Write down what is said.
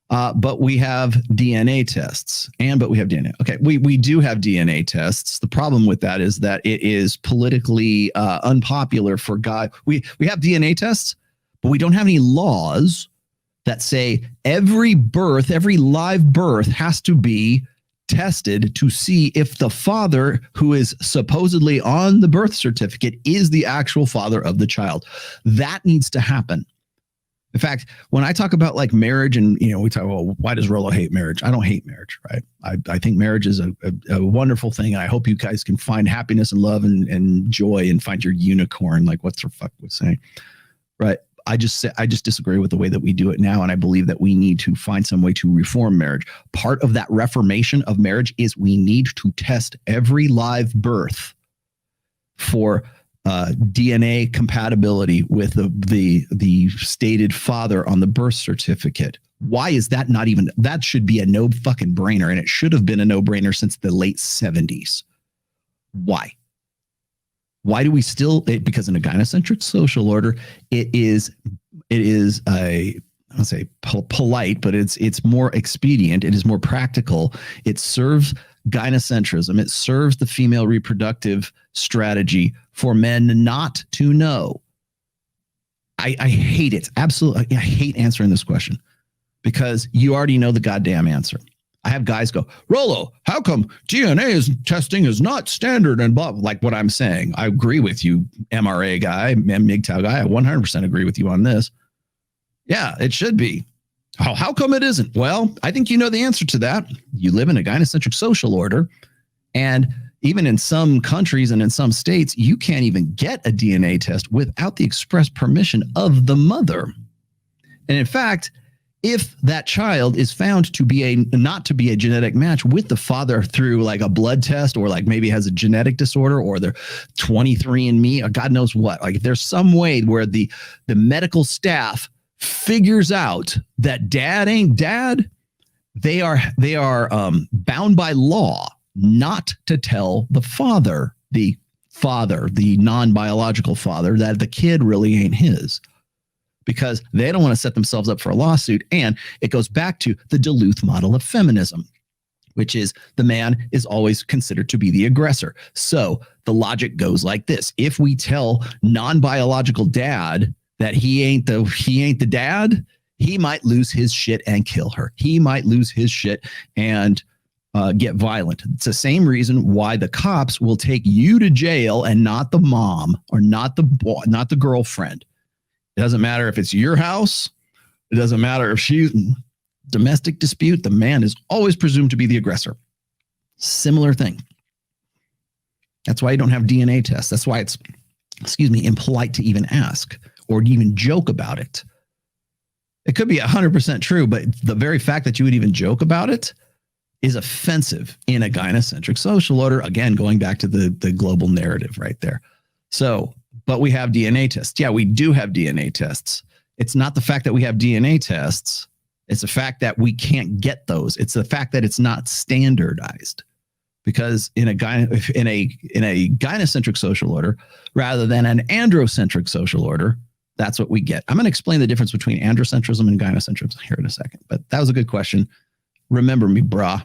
But we have DNA tests, but we have DNA. Okay, we do have DNA tests. The problem with that is that it is politically unpopular for guys. We have DNA tests, but we don't have any laws that say every live birth has to be tested to see if the father who is supposedly on the birth certificate is the actual father of the child. That needs to happen. In fact, when I talk about like marriage and, we talk, well, why does Rollo hate marriage? I don't hate marriage, right? I think marriage is a wonderful thing. And I hope you guys can find happiness and love and joy and find your unicorn. Like what's the fuck was saying, right? I just disagree with the way that we do it now. And I believe that we need to find some way to reform marriage. Part of that reformation of marriage is we need to test every live birth for DNA compatibility with the stated father on the birth certificate. Why is that not even, that should be a no fucking brainer, and it should have been a no brainer since the late 70s. Why? Why do we still, because in a gynocentric social order, it is I don't say polite, but it's more expedient. It is more practical. It serves gynocentrism. It serves the female reproductive strategy for men not to know. I hate it. Absolutely. I hate answering this question because you already know the goddamn answer. I have guys go, Rollo, how come DNA testing is not standard and blah, like what I'm saying. I agree with you, MRA guy, MGTOW guy. I 100% agree with you on this. Yeah, it should be. How come it isn't? Well, I think you know the answer to that. You live in a gynocentric social order, and even in some countries and in some states, you can't even get a DNA test without the express permission of the mother. And in fact, if that child is found to be not to be a genetic match with the father through like a blood test, or like maybe has a genetic disorder, or they're 23andMe, or God knows what, like if there's some way where the medical staff figures out that dad ain't dad, they are bound by law not to tell the father, the non-biological father, that the kid really ain't his, because they don't want to set themselves up for a lawsuit. And it goes back to the Duluth model of feminism, which is the man is always considered to be the aggressor. So the logic goes like this. If we tell non-biological dad that he ain't the dad, he might lose his shit and kill her. He might lose his shit and get violent. It's the same reason why the cops will take you to jail and not the mom or not the girlfriend. It doesn't matter if it's your house. It doesn't matter if she's domestic dispute. The man is always presumed to be the aggressor. Similar thing. That's why you don't have DNA tests. That's why it's, impolite to even ask or even joke about it. It could be 100% true, but the very fact that you would even joke about it is offensive in a gynocentric social order. Again, going back to the global narrative right there. So, but we have DNA tests. Yeah, we do have DNA tests. It's not the fact that we have DNA tests. It's the fact that we can't get those. It's the fact that it's not standardized. Because in a gynocentric social order, rather than an androcentric social order, that's what we get. I'm going to explain the difference between androcentrism and gynocentrism here in a second. But that was a good question. Remember me, brah.